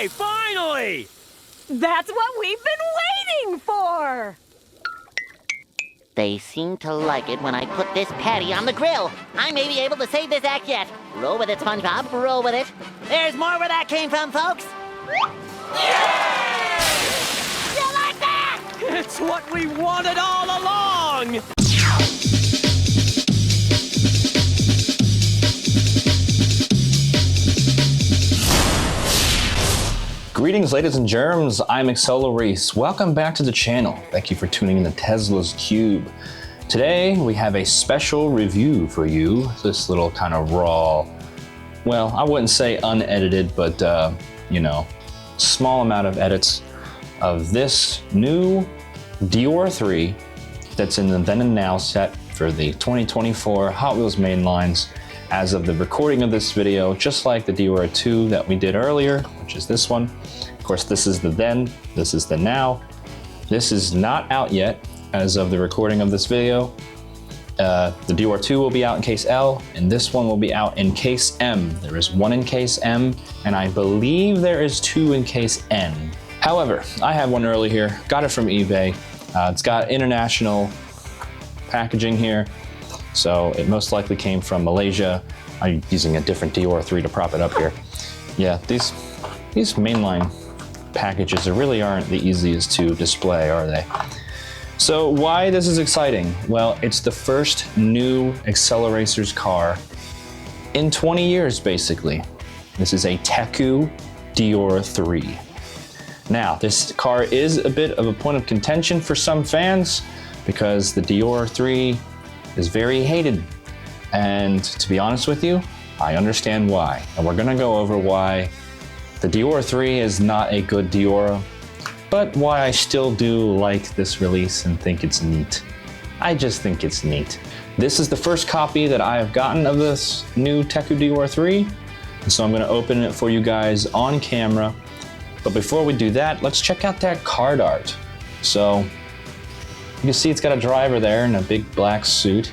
Hey, finally! That's what we've been waiting for! They seem to like it when I put this patty on the grill. I may be able to save this act yet. Roll with it, SpongeBob, roll with it. There's more where that came from, folks. Yeah! You like that? It's what we wanted all along! Greetings, ladies and germs. I'm AcceleReece. Welcome back to the channel. Thank you for tuning in to Tesla's Cube. Today, we have a special review for you. This little kind of raw, well, I wouldn't say unedited, but, you know, small amount of edits of this new Deora III that's in the then and now set for the 2024 Hot Wheels Mainlines as of the recording of this video, just like the Deora II that we did earlier, which is this one. Of course, this is the then, this is the now. This is not out yet as of the recording of this video. The Deora II will be out in case L, and this one will be out in case M. There is one in case M, and I believe there is two in case N. However, I have one early here, got it from eBay. It's got international packaging here, so it most likely came from Malaysia. I'm using a different Deora III to prop it up here. Yeah, these mainline packages really aren't the easiest to display, are they? So why this is exciting? Well, it's the first new AcceleRacers car in 20 years, basically. This is a Teku Deora III. Now, this car is a bit of a point of contention for some fans because the Deora III is very hated. And to be honest with you, I understand why. And we're gonna go over why the Deora III is not a good Deora, but why I still do like this release and think it's neat. I just think it's neat. This is the first copy that I have gotten of this new Teku Deora III, and so I'm gonna open it for you guys on camera. But before we do that, let's check out that card art. So you can see it's got a driver there in a big black suit.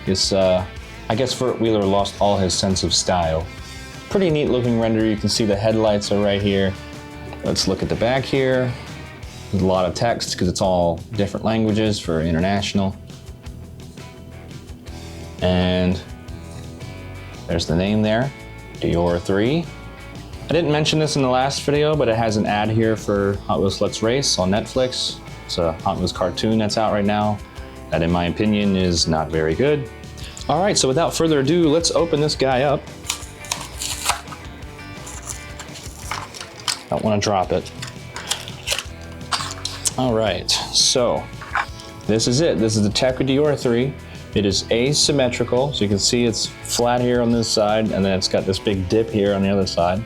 I guess Vert Wheeler lost all his sense of style. Pretty neat looking render. You can see the headlights are right here. Let's look at the back here. There's a lot of text because it's all different languages for international. And there's the name there, Deora III. I didn't mention this in the last video, but it has an ad here for Hot Wheels Let's Race on Netflix. It's a Hot Wheels cartoon that's out right now that, in my opinion, is not very good. All right, so without further ado, let's open this guy up. Don't want to drop it. All right, so this is it. This is the Teku Deora III. It is asymmetrical, so you can see it's flat here on this side, and then it's got this big dip here on the other side.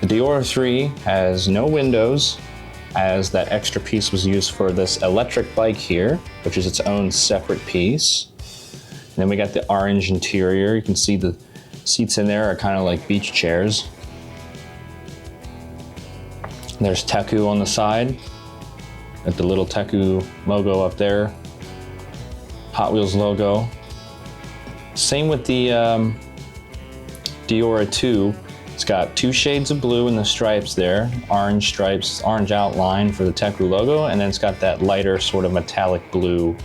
The Deora III has no windows, as that extra piece was used for this electric bike here, which is its own separate piece. And then we got the orange interior. You can see the seats in there are kind of like beach chairs. And there's Teku on the side, got the little Teku logo up there, Hot Wheels logo. Same with the Deora II. It's got two shades of blue in the stripes there, orange stripes, orange outline for the Teku logo, and then it's got that lighter sort of metallic blue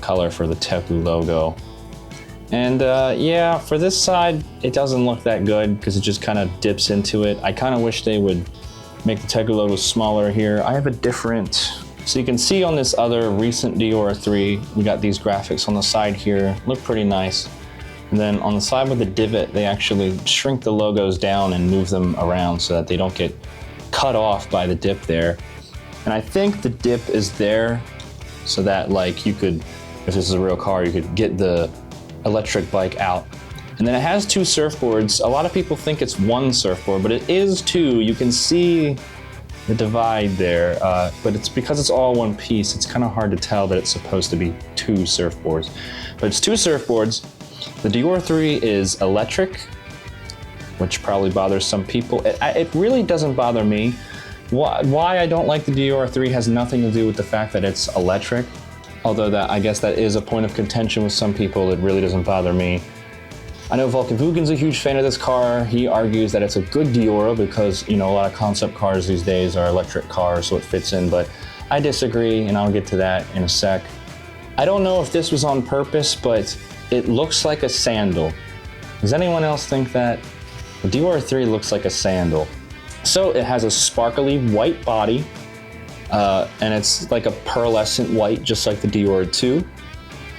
color for the Teku logo. And yeah, for this side, it doesn't look that good because it just kind of dips into it. I kind of wish they would make the Teku logo smaller here. I have a different, so you can see on this other recent Deora III, we got these graphics on the side here, look pretty nice. And then on the side with the divot, they actually shrink the logos down and move them around so that they don't get cut off by the dip there. And I think the dip is there so that, like, you could, if this is a real car, you could get the electric bike out. And then it has two surfboards. A lot of people think it's one surfboard, but it is two. You can see the divide there, but it's because it's all one piece, it's kind of hard to tell that it's supposed to be two surfboards. But it's two surfboards. The Deora III is electric, which probably bothers some people. It really doesn't bother me. Why I don't like the Deora III has nothing to do with the fact that it's electric, although I guess that is a point of contention with some people. It really doesn't bother me. I know Volkswagen's a huge fan of this car. He argues that it's a good Deora because, you know, a lot of concept cars these days are electric cars, so it fits in, but I disagree, and I'll get to that in a sec. I don't know if this was on purpose, but it looks like a sandal. Does anyone else think that? The Deora 3 looks like a sandal. So it has a sparkly white body, and it's like a pearlescent white, just like the Deora 2.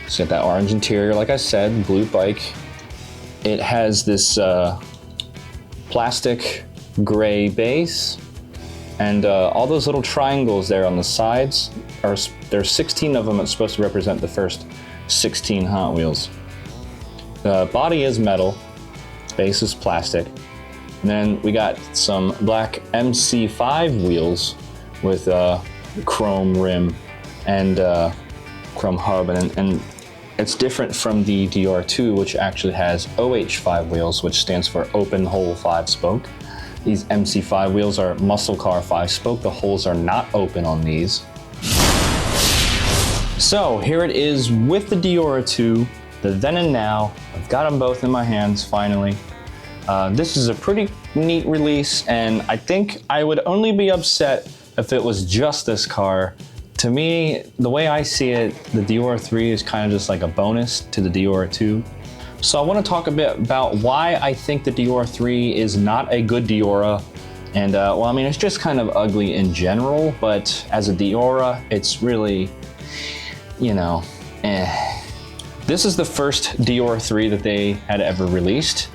It's got that orange interior, like I said, blue bike. It has this plastic gray base, and all those little triangles there on the sides, there's 16 of them. It's supposed to represent the first 16 Hot Wheels. The body is metal, base is plastic. And then we got some black MC5 wheels with chrome rim and chrome hub, and it's different from the Deora 2, which actually has OH5 wheels, which stands for open hole 5-spoke. These MC5 wheels are muscle car 5-spoke. The holes are not open on these. So here it is with the Deora 2, the then and now. I've got them both in my hands finally. This is a pretty neat release, and I think I would only be upset if it was just this car. To me, the way I see it, the Deora 3 is kind of just like a bonus to the Deora 2. So I want to talk a bit about why I think the Deora 3 is not a good Deora. And well, I mean, it's just kind of ugly in general, but as a Deora, it's really, you know, eh. This is the first Deora 3 that they had ever released.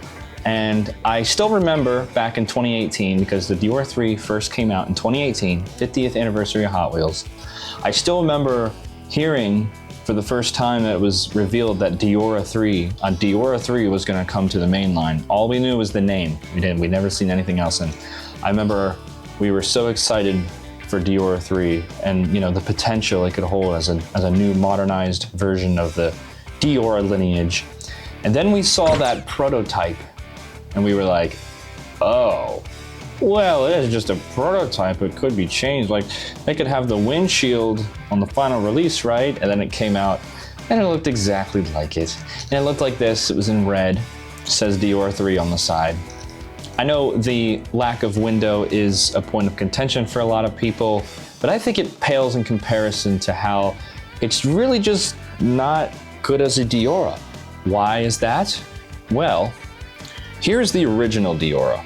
And I still remember back in 2018, because the Deora 3 first came out in 2018, 50th anniversary of Hot Wheels. I still remember hearing for the first time that it was revealed that Deora 3 was going to come to the Mainline. All we knew was the name. We'd never seen anything else. And I remember we were so excited for Deora 3 and, you know, the potential it could hold as a new modernized version of the Deora lineage. And then we saw that prototype and we were like, oh, well, it is just a prototype. It could be changed. Like, they could have the windshield on the final release, right? And then it came out and it looked exactly like it. And it looked like this. It was in red. It says Deora 3 on the side. I know the lack of window is a point of contention for a lot of people, but I think it pales in comparison to how it's really just not good as a Deora. Why is that? Well, here's the original Deora.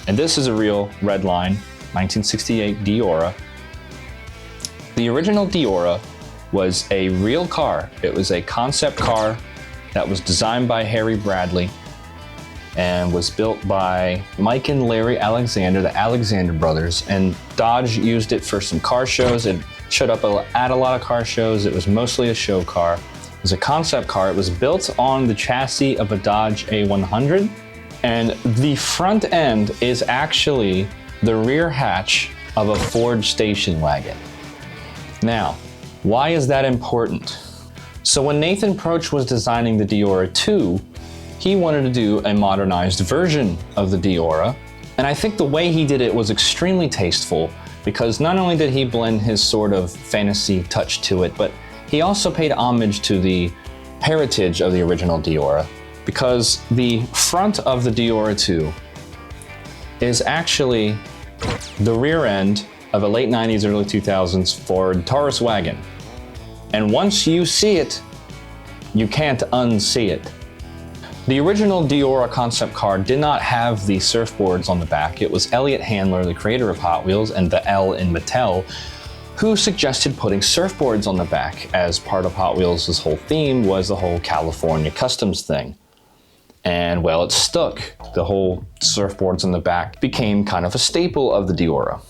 And this is a real red line, 1968 Deora. The original Deora was a real car. It was a concept car that was designed by Harry Bradley and was built by Mike and Larry Alexander, the Alexander brothers. And Dodge used it for some car shows. It showed up at a lot of car shows. It was mostly a show car. It was a concept car. It was built on the chassis of a Dodge A100. And the front end is actually the rear hatch of a Ford station wagon. Now, why is that important? So when Nathan Proch was designing the Deora 2, he wanted to do a modernized version of the Deora. And I think the way he did it was extremely tasteful, because not only did he blend his sort of fantasy touch to it, but he also paid homage to the heritage of the original Deora. Because the front of the Deora 2 is actually the rear end of a late 90s, early 2000s Ford Taurus wagon. And once you see it, you can't unsee it. The original Deora concept car did not have the surfboards on the back. It was Elliott Handler, the creator of Hot Wheels and the L in Mattel, who suggested putting surfboards on the back as part of Hot Wheels' whole theme was the whole California customs thing. And well, it stuck. The whole surfboards on the back became kind of a staple of the Deora.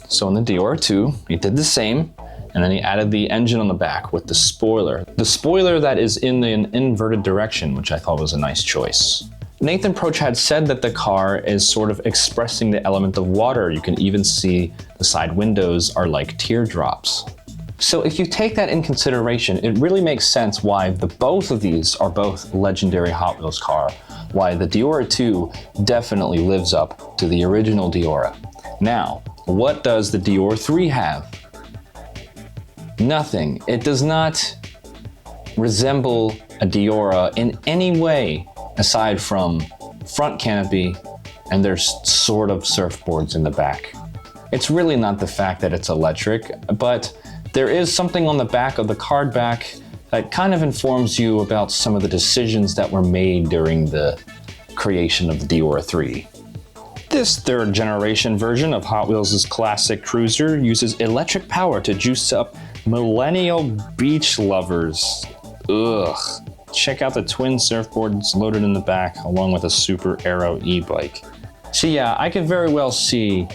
So in the Deora 2, he did the same, and then he added the engine on the back with the spoiler. The spoiler that is in an inverted direction, which I thought was a nice choice. Nathan Proch had said that the car is sort of expressing the element of water. You can even see the side windows are like teardrops. So if you take that in consideration, it really makes sense why both of these are both legendary Hot Wheels car, why the Deora 2 definitely lives up to the original Deora. Now, what does the Deora 3 have? Nothing. It does not resemble a Deora in any way. aside from front canopy, and there's sort of surfboards in the back. It's really not the fact that it's electric, but there is something on the back of the card back that kind of informs you about some of the decisions that were made during the creation of the Deora III. This third generation version of Hot Wheels' classic cruiser uses electric power to juice up millennial beach lovers. Ugh. Check out the twin surfboards loaded in the back along with a Super Aero e-bike. So yeah, I could very well see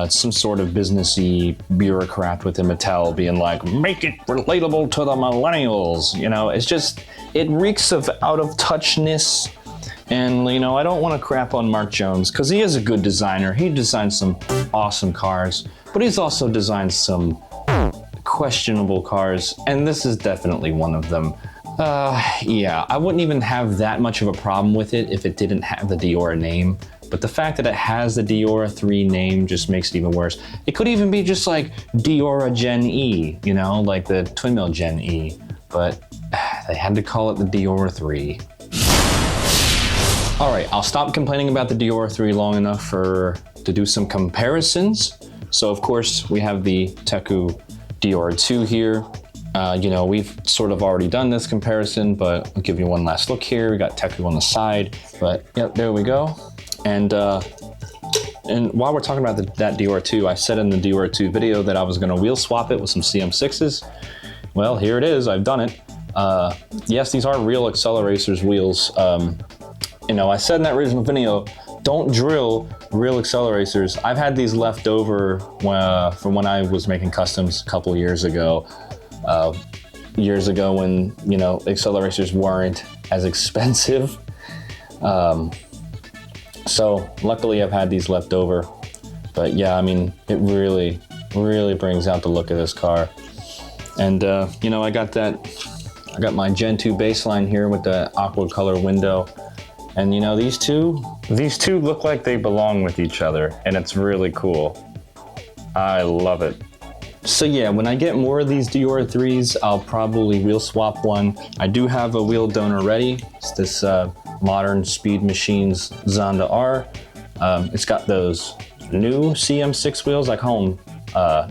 some sort of businessy bureaucrat within Mattel being like, make it relatable to the millennials. You know, it's just, it reeks of out of touchness. And, you know, I don't want to crap on Mark Jones because he is a good designer. He designed some awesome cars, but he's also designed some questionable cars, and this is definitely one of them. Yeah, I wouldn't even have that much of a problem with it if it didn't have the Deora name, but the fact that it has the Deora III name just makes it even worse. It could even be just like Deora Gen E, you know, like the Twin Mill Gen E, but they had to call it the Deora III. All right, I'll stop complaining about the Deora III long enough to do some comparisons. So of course we have the Teku Deora II here. You know, we've sort of already done this comparison, but I'll give you one last look here. We got Teku on the side, but yep, there we go. And while we're talking about that Deora II, I said in the Deora II video that I was gonna wheel swap it with some CM6s. Well, here it is, I've done it. Yes, these are real AcceleRacers wheels. You know, I said in that original video, don't drill real AcceleRacers. I've had these left over from when I was making customs a couple years ago. Years ago when, you know, AcceleRacers weren't as expensive. So luckily I've had these left over. But yeah, I mean, it really, really brings out the look of this car. And you know, I got my Gen 2 baseline here with the aqua color window. And you know, these two look like they belong with each other, and it's really cool. I love it. So yeah, when I get more of these Deora IIIs, I'll probably wheel swap one. I do have a wheel donor ready. It's this Modern Speed Machines Zonda R. It's got those new CM6 wheels. I call them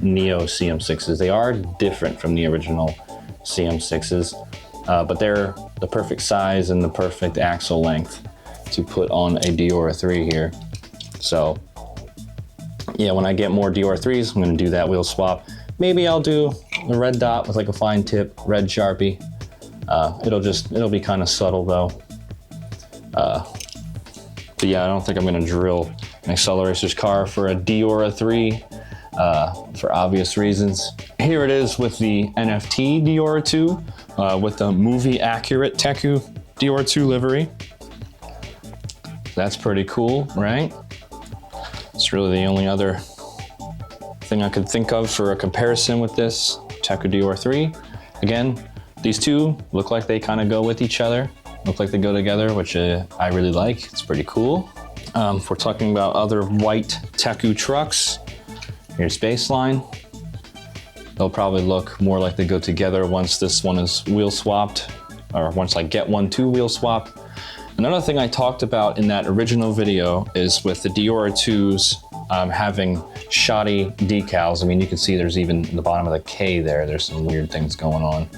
Neo CM6s. They are different from the original CM6s, but they're the perfect size and the perfect axle length to put on a Deora III here. So yeah, when I get more Deora IIIs, I'm gonna do that wheel swap. Maybe I'll do the red dot with like a fine tip, red Sharpie. It'll be kind of subtle though. But yeah, I don't think I'm gonna drill an AcceleRacers car for a Deora III for obvious reasons. Here it is with the NFT Deora II with the movie accurate Teku Deora II livery. That's pretty cool, right? It's really the only other thing I could think of for a comparison with this Teku Deora III. Again, these two look like they kind of go with each other, look like they go together, which I really like. It's pretty cool. If we're talking about other white Teku trucks, here's baseline. They'll probably look more like they go together once this one is wheel swapped, or once I get one to wheel swap. Another thing I talked about in that original video is with the Deora IIs having shoddy decals. I mean, you can see there's even in the bottom of the K there's some weird things going on.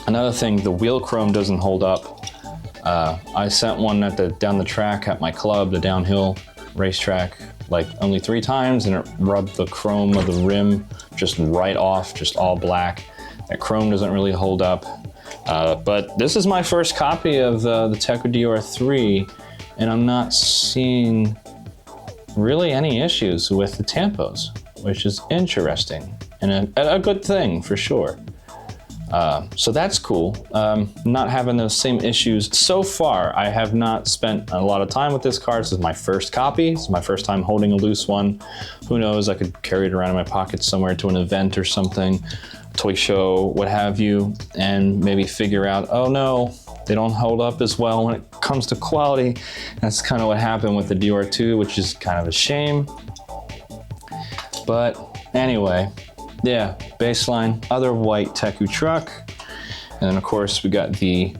Another thing, the wheel chrome doesn't hold up. I sent one down the track at my club, the downhill racetrack, like only 3 times, and it rubbed the chrome of the rim just right off, just all black. That chrome doesn't really hold up. But this is my first copy of the Teku Deora III, and I'm not seeing really any issues with the tampos, which is interesting and a good thing for sure. So that's cool. Not having those same issues. So far, I have not spent a lot of time with this car. This is my first copy. This is my first time holding a loose one. Who knows, I could carry it around in my pocket somewhere to an event or something, toy show, what have you, and maybe figure out, oh no, they don't hold up as well when it comes to quality. That's kind of what happened with the Deora II, which is kind of a shame. But anyway, yeah, baseline, other white Teku truck. And then of course we got the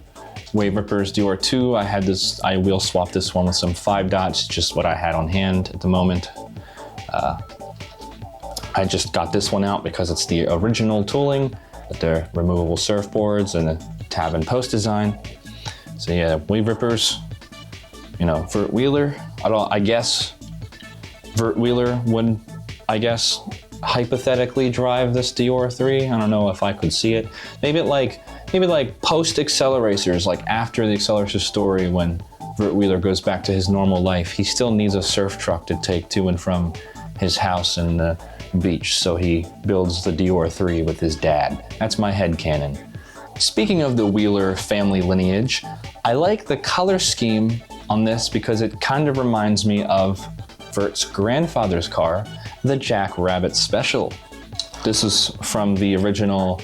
Wave Rippers Dior 2. I wheel swapped this one with some 5 dots, just what I had on hand at the moment. I just got this one out because it's the original tooling with their removable surfboards and the tab and post design. So yeah, Wave Rippers, you know, Vert Wheeler. I guess Vert Wheeler would, I guess, hypothetically drive this Dior 3. I don't know if I could see it. Maybe like post AcceleRacers, like after the AcceleRacers story, when Vert Wheeler goes back to his normal life, he still needs a surf truck to take to and from his house in the beach, so he builds the Dior 3 with his dad. That's my headcanon. Speaking of the Wheeler family lineage, I like the color scheme on this because it kind of reminds me of Vert's grandfather's car, the Jack Rabbit Special. This is from the original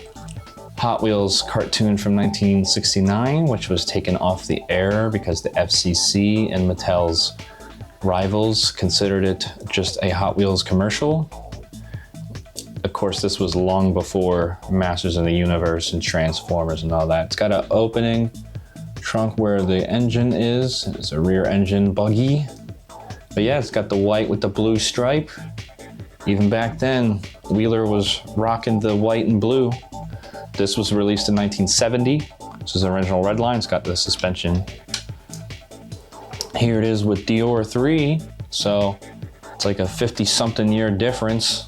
Hot Wheels cartoon from 1969, which was taken off the air because the FCC and Mattel's rivals considered it just a Hot Wheels commercial. Of course, this was long before Masters of the Universe and Transformers and all that. It's got an opening trunk where the engine is. It's a rear engine buggy. But yeah, it's got the white with the blue stripe. Even back then, Wheeler was rocking the white and blue. This was released in 1970. This is the original red line. It's got the suspension. Here it is with Dior 3. So it's like a 50-something year difference.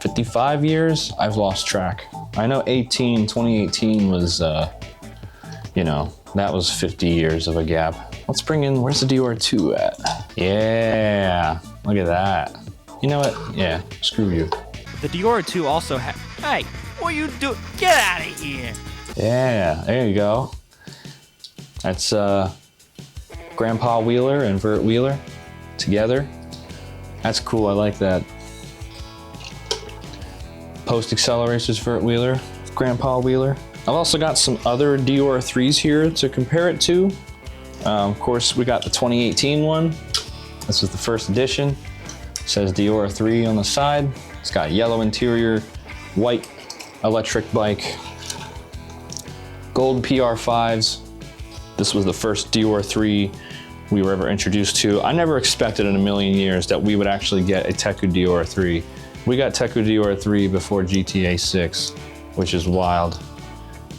55 years? I've lost track. I know 2018 was, you know, that was 50 years of a gap. Let's bring in, where's the Dior 2 at? Yeah, look at that. You know what? Yeah, screw you. The Dior 2 also had... Hey, what are you doing? Get out of here! Yeah, there you go. That's Grandpa Wheeler and Vert Wheeler together. That's cool, I like that. Post AcceleRacers Vert Wheeler, Grandpa Wheeler. I've also got some other Dior 3s here to compare it to. Of course, we got the 2018 one. This is the first edition. It says Dior 3 on the side. It's got yellow interior, white electric bike, gold PR5s. This was the first Dior 3 we were ever introduced to. I never expected in a million years that we would actually get a Teku Deora 3. We got Teku Deora 3 before GTA 6, which is wild.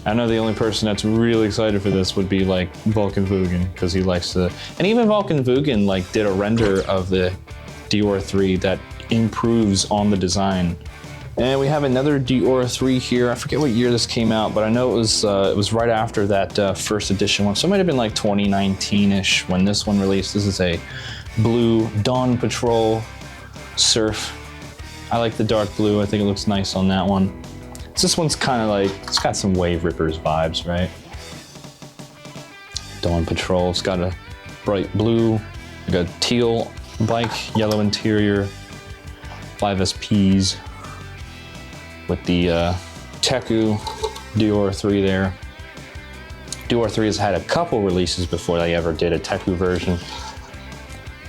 I know the only person that's really excited for this would be like Vulcan Vugan, because he likes to, and even Vulcan Vugan like did a render of the Dior 3 that improves on the design. And we have another Dior 3 here. I forget what year this came out, but I know it was right after that first edition one. So it might have been like 2019-ish when this one released. This is a blue Dawn Patrol Surf. I like the dark blue. I think it looks nice on that one. So this one's kind of like, it's got some Wave Rippers vibes, right? Dawn Patrol. It's got a bright blue, like a teal bike, yellow interior, 5 SPs with the Teku Deora 3 there. Dior 3 has had a couple releases before they ever did a Teku version.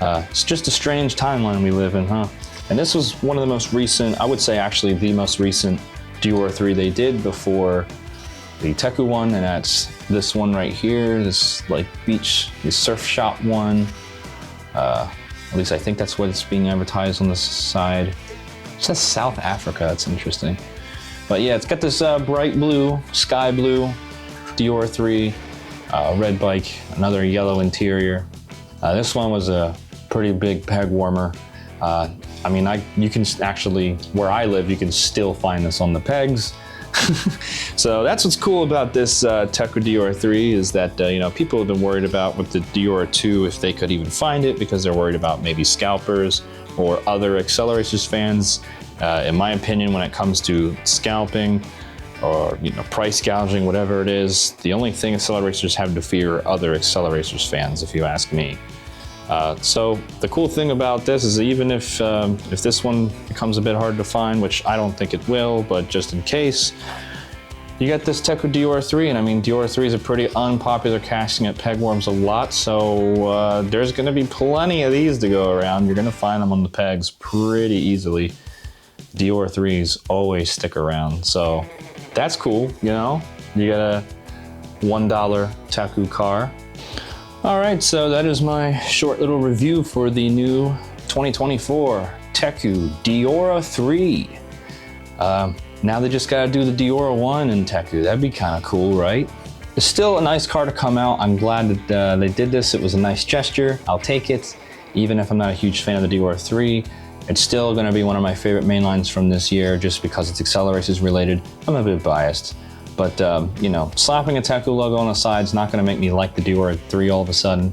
It's just a strange timeline we live in, huh? And this was one of the most recent, I would say actually the most recent Dior 3 they did before the Teku one, and that's this one right here, this like beach, this surf shop one. At least I think that's what it's being advertised on the side. It says South Africa, that's interesting. But yeah, it's got this bright blue, sky blue Dior 3, red bike, another yellow interior. This one was a pretty big peg warmer. I mean, you can actually, where I live, you can still find this on the pegs. So that's what's cool about this Teku Deora 3 is that, you know, people have been worried about with the Deora 2 if they could even find it because they're worried about maybe scalpers or other AcceleRacers fans. In my opinion, when it comes to scalping or, you know, price gouging, whatever it is, the only thing AcceleRacers have to fear are other AcceleRacers fans, if you ask me. So the cool thing about this is even if this one becomes a bit hard to find, which I don't think it will, but just in case, you got this Teku Deora 3, and I mean, Deora 3 is a pretty unpopular casting at pegworms a lot, so there's going to be plenty of these to go around. You're going to find them on the pegs pretty easily. Deora 3s always stick around, so that's cool, you know? You gotta $1 Teku car. All right, so that is my short little review for the new 2024 Teku Deora III. Now they just gotta do the Deora 1 in Teku. That'd be kind of cool, right? It's still a nice car to come out. I'm glad that they did this. It was a nice gesture. I'll take it. Even if I'm not a huge fan of the Deora 3, it's still gonna be one of my favorite mainlines from this year just because it's AcceleRacers related. I'm a bit biased, but you know, slapping a Teku logo on the side is not gonna make me like the Deora 3 all of a sudden.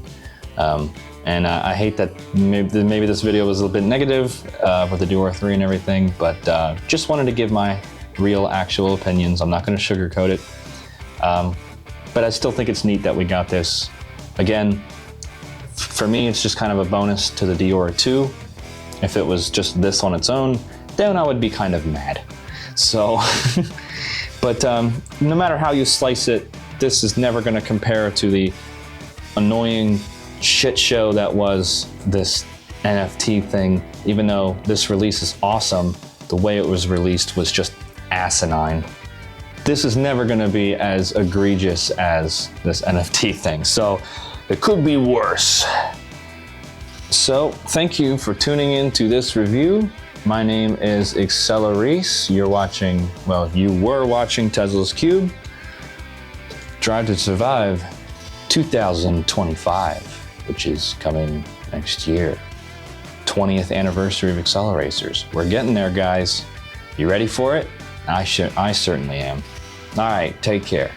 And I hate that maybe this video was a little bit negative with the Deora 3 and everything, but just wanted to give my real actual opinions. I'm not gonna sugarcoat it. But I still think it's neat that we got this. Again, for me, it's just kind of a bonus to the Deora 2. If it was just this on its own, then I would be kind of mad. So, but no matter how you slice it, this is never gonna compare to the annoying shit show that was this NFT thing. Even though this release is awesome, the way it was released was just asinine. This is never gonna be as egregious as this NFT thing, so it could be worse. So thank you for tuning in to this review. My name is AcceleReece. You're watching, well, you were watching Tesla's Cube. Drive to Survive 2025, which is coming next year. 20th anniversary of AcceleRacers. We're getting there, guys. You ready for it? I certainly am. All right, take care.